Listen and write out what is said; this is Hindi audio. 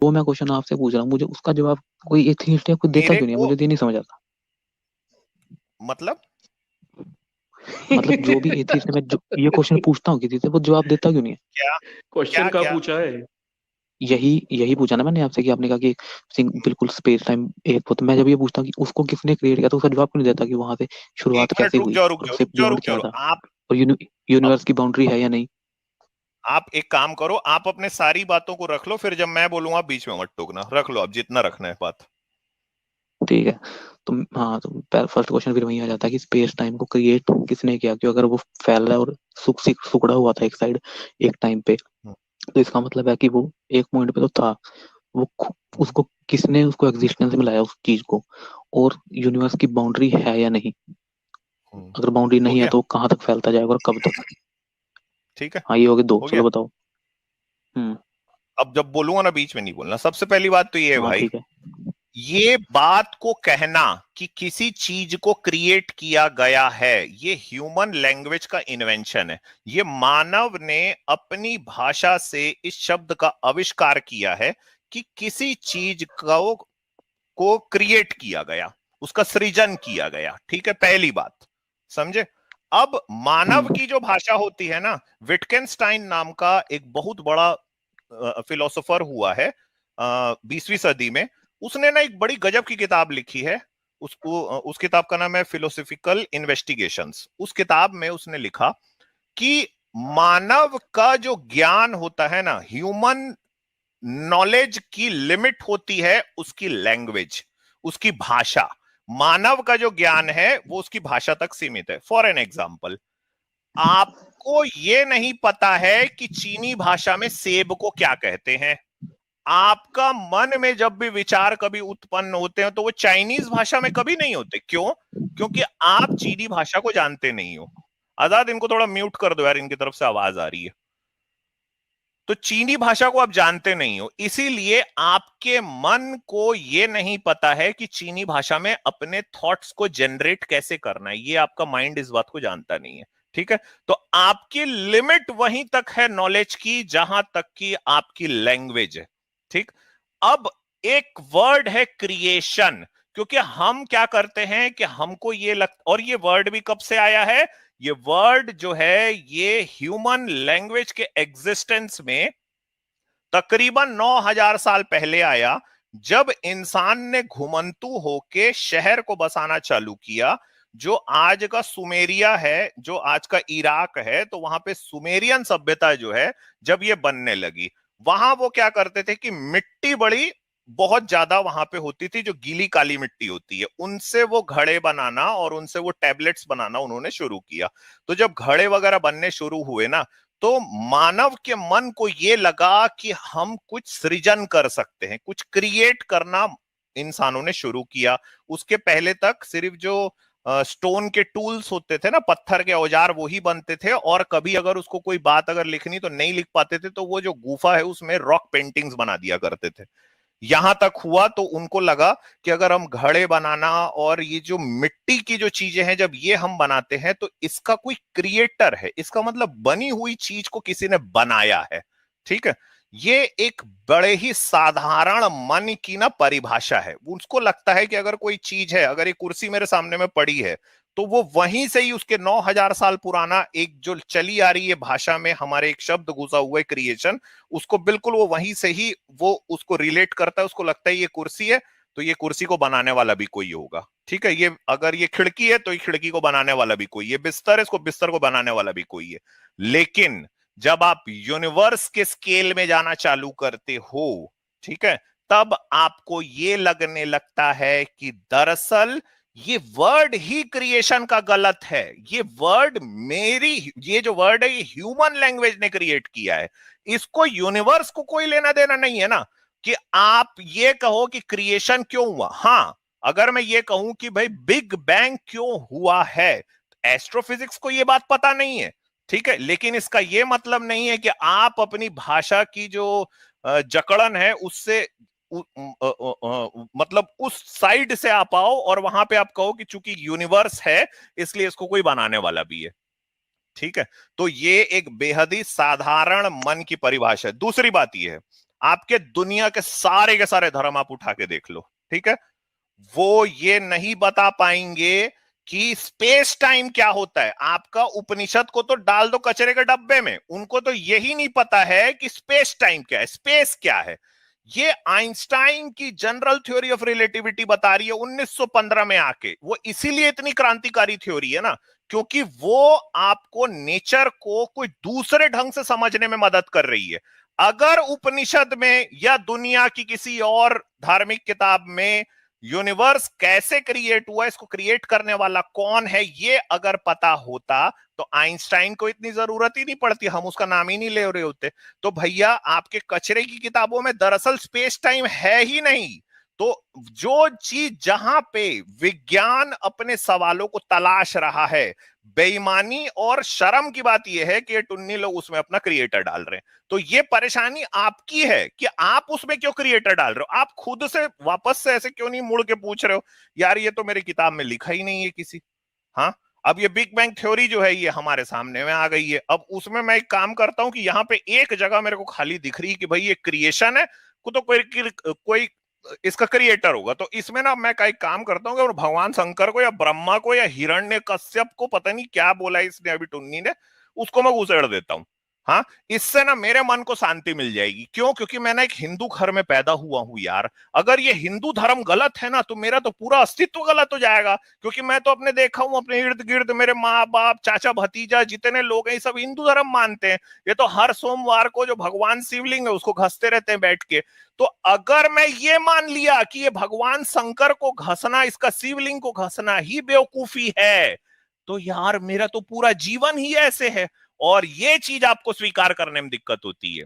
वो मैं क्वेश्चन आपसे पूछ रहा हूँ, मुझे उसका जवाब कोई एथियस्ट या कोई देता मेरे क्यों नहीं है? को मुझे तो ये नहीं समझ आता। मतलब मतलब जो भी एथियस्ट है, मैं जो ये क्वेश्चन पूछता हूँ किसी से, वो जवाब देता क्यों नहीं है? क्या क्वेश्चन क्या क्या क्या पूछा है? यही यही पूछा ना मैंने आपसे, कि आपने कहा कि बिल्कुल स्पेस टाइम एक हो, तो मैं जब ये पूछता हूँ कि उसको किसने क्रिएट किया, तो उसका जवाब क्यों नहीं देता कि वहां से एक शुरुआत मिनट कैसे रुक हुई जाओ रुक और जाओ उससे रुक जाओ बियॉन्ड रुक क्या जाओ। था, आप और अब यूनिवर्स की बाउंड्री है या नहीं। आप एक काम करो, आप अपने सारी बातों को रख लो, फिर जब मैं बोलूंगा बीच में मत टोकना। रख लो आप जितना रखना है बात। ठीक है। तो हाँ, तो फर्स्ट क्वेश्चन फिर वही आ जाता है कि स्पेस टाइम को क्रिएट किसने किया, क्यों? अगर वो फैल रहा है और सिकुड़ा हुआ था एक साइड एक टाइम पे, हम्म, तो इसका मतलब है कि वो एक पॉइंट पे तो था। वो हम्म, उसको किसने उसको एग्जिस्टेंस में लाया उस चीज को, और यूनिवर्स की बाउंड्री है या नहीं। हम्म। अगर बाउंड्री हो नहीं है गया। तो कहाँ तक फैलता जाएगा और कब तक। ठीक है। हाँ, ये हो गए दो, हो चलो गया। बताओ। हम्म। अब जब बोलूंगा ना बीच में नहीं बोलना। सबसे पहली बात तो ये है हाँ भाई, ठीक है। ये बात को कहना कि किसी चीज को क्रिएट किया गया है, ये ह्यूमन लैंग्वेज का इन्वेंशन है। ये मानव ने अपनी भाषा से इस शब्द का आविष्कार किया है कि किसी चीज को क्रिएट किया गया, उसका सृजन किया गया। ठीक है, पहली बात समझे। अब मानव हम्म। की जो भाषा होती है ना, विटकेंस्टाइन नाम का एक बहुत बड़ा फिलोसोफर हुआ है 20वीं सदी में। उसने ना एक बड़ी गजब की किताब लिखी है। उसको उस किताब का नाम है फिलोसॉफिकल इन्वेस्टिगेशंस। उस किताब में उसने लिखा कि मानव का जो ज्ञान होता है ना, ह्यूमन नॉलेज की लिमिट होती है उसकी लैंग्वेज, उसकी भाषा। मानव का जो ज्ञान है वो उसकी भाषा तक सीमित है। फॉर एन एग्जाम्पल, आपको ये नहीं पता है कि चीनी भाषा में सेब को क्या कहते हैं। आपका मन में जब भी विचार कभी उत्पन्न होते हैं तो वो चाइनीज भाषा में कभी नहीं होते। क्यों? क्योंकि आप चीनी भाषा को जानते नहीं हो। आजाद, इनको थोड़ा म्यूट कर दो यार, इनकी तरफ से आवाज आ रही है। तो चीनी भाषा को आप जानते नहीं हो, इसीलिए आपके मन को यह नहीं पता है कि चीनी भाषा में अपने थॉट्स को जनरेट कैसे करना है। ये आपका माइंड इस बात को जानता नहीं है। ठीक है, तो आपकी लिमिट वहीं तक है नॉलेज की जहां तक कि आपकी लैंग्वेज है। ठीक। अब एक वर्ड है क्रिएशन। क्योंकि हम क्या करते हैं कि हमको ये और ये वर्ड भी कब से आया है? ये वर्ड जो है ये ह्यूमन लैंग्वेज के एग्जिस्टेंस में तकरीबन 9000 साल पहले आया, जब इंसान ने घुमंतू होके शहर को बसाना चालू किया। जो आज का सुमेरिया है, जो आज का इराक है, तो वहां पे सुमेरियन सभ्यता जो है जब ये बनने लगी, वहां वो क्या करते थे कि मिट्टी बड़ी बहुत ज्यादा वहां पे होती थी, जो गीली काली मिट्टी होती है, उनसे वो घड़े बनाना और उनसे वो टैबलेट्स बनाना उन्होंने शुरू किया। तो जब घड़े वगैरह बनने शुरू हुए ना, तो मानव के मन को यह लगा कि हम कुछ सृजन कर सकते हैं, कुछ क्रिएट करना इंसानों ने शुरू किया। उसके पहले तक सिर्फ जो स्टोन के टूल्स होते थे ना, पत्थर के औजार, वो ही बनते थे। और कभी अगर उसको कोई बात अगर लिखनी तो नहीं लिख पाते थे, तो वो जो गुफा है उसमें रॉक पेंटिंग्स बना दिया करते थे। यहां तक हुआ तो उनको लगा कि अगर हम घड़े बनाना और ये जो मिट्टी की जो चीजें हैं जब ये हम बनाते हैं तो इसका कोई क्रिएटर है, इसका मतलब बनी हुई चीज को किसी ने बनाया है। ठीक है, ये एक बड़े ही साधारण मन की ना परिभाषा है। उसको लगता है कि अगर कोई चीज है, अगर ये कुर्सी मेरे सामने में पड़ी है, तो वो वहीं से ही उसके 9000 साल पुराना एक जो चली आ रही है भाषा में हमारे एक शब्द घुसा हुआ है क्रिएशन, उसको बिल्कुल वो वहीं से ही वो उसको रिलेट करता है। उसको लगता है ये कुर्सी है तो ये कुर्सी को बनाने वाला भी कोई होगा। ठीक है, ये अगर ये खिड़की है तो ये खिड़की को बनाने वाला भी कोई, ये बिस्तर है इसको बिस्तर को बनाने वाला भी कोई है। लेकिन जब आप यूनिवर्स के स्केल में जाना चालू करते हो, ठीक है, तब आपको ये लगने लगता है कि दरअसल ये वर्ड ही क्रिएशन का गलत है। ये वर्ड ये जो वर्ड है ये ह्यूमन लैंग्वेज ने क्रिएट किया है। इसको यूनिवर्स को कोई लेना देना नहीं है ना। कि आप ये कहो कि क्रिएशन क्यों हुआ, हां, अगर मैं ये कहूं कि भाई बिग बैंग क्यों हुआ है, एस्ट्रोफिजिक्स को ये बात पता नहीं है। ठीक है, लेकिन इसका यह मतलब नहीं है कि आप अपनी भाषा की जो जकड़न है उससे मतलब उस साइड से आप आओ और वहां पे आप कहो कि चूंकि यूनिवर्स है इसलिए इसको कोई बनाने वाला भी है। ठीक है, तो ये एक बेहद ही साधारण मन की परिभाषा है। दूसरी बात यह है, आपके दुनिया के सारे धर्म आप उठा के देख लो, ठीक है, वो ये नहीं बता पाएंगे कि स्पेस टाइम क्या होता है। आपका उपनिषद को तो डाल दो कचरे के डब्बे में, उनको तो यही नहीं पता है कि स्पेस टाइम क्या है, स्पेस क्या है। ये आइंस्टाइन की जनरल थ्योरी ऑफ रिलेटिविटी बता रही है 1915 में आके। वो इसीलिए इतनी क्रांतिकारी थ्योरी है ना, क्योंकि वो आपको नेचर को कोई दूसरे ढंग से समझने में मदद कर रही है। अगर उपनिषद में या दुनिया की किसी और धार्मिक किताब में यूनिवर्स कैसे क्रिएट हुआ, इसको क्रिएट करने वाला कौन है, ये अगर पता होता तो आइंस्टाइन को इतनी जरूरत ही नहीं पड़ती, हम उसका नाम ही नहीं ले रहे होते। तो भैया आपके कचरे की किताबों में दरअसल स्पेस टाइम है ही नहीं। तो जो चीज जहां पे विज्ञान अपने सवालों को तलाश रहा है, बेईमानी और शर्म की बात यह है कि ये टुन्नी लोग उसमें अपना क्रिएटर डाल रहे हैं। तो ये परेशानी आपकी है कि आप उसमें क्यों क्रिएटर डाल रहे हो। आप खुद से वापस से ऐसे क्यों नहीं मुड़ के पूछ रहे हो, यार ये तो मेरी किताब में लिखा ही नहीं है किसी। हाँ, अब ये बिग बैंग थ्योरी जो है ये हमारे सामने में आ गई है। अब उसमें मैं एक काम करता हूं कि यहाँ पे एक जगह मेरे को खाली दिख रही है कि भाई ये क्रिएशन है, को तो कोई इसका क्रिएटर होगा। तो इसमें ना मैं कई काम करता हूँ कि भगवान शंकर को या ब्रह्मा को या हिरण्य कश्यप को, पता नहीं क्या बोला इसने अभी टुन्नी ने, उसको मैं उसेड़ देता हूँ। हाँ, इससे ना मेरे मन को शांति मिल जाएगी। क्यों? क्योंकि मैं ना एक हिंदू घर में पैदा हुआ हूं यार। अगर ये हिंदू धर्म गलत है ना तो मेरा तो पूरा अस्तित्व गलत हो जाएगा। क्योंकि मैं तो अपने देखा हूं अपने इर्द गिर्द, मेरे माँ बाप चाचा भतीजा जितने लोग हैं ये सब हिंदू धर्म मानते हैं। ये तो हर सोमवार को जो भगवान शिवलिंग है उसको घसते रहते हैं बैठ के। तो अगर मैं ये मान लिया कि ये भगवान शंकर को घसना, इसका शिवलिंग को घसना ही बेवकूफी है, तो यार मेरा तो पूरा जीवन ही ऐसे है। और ये चीज आपको स्वीकार करने में दिक्कत होती है।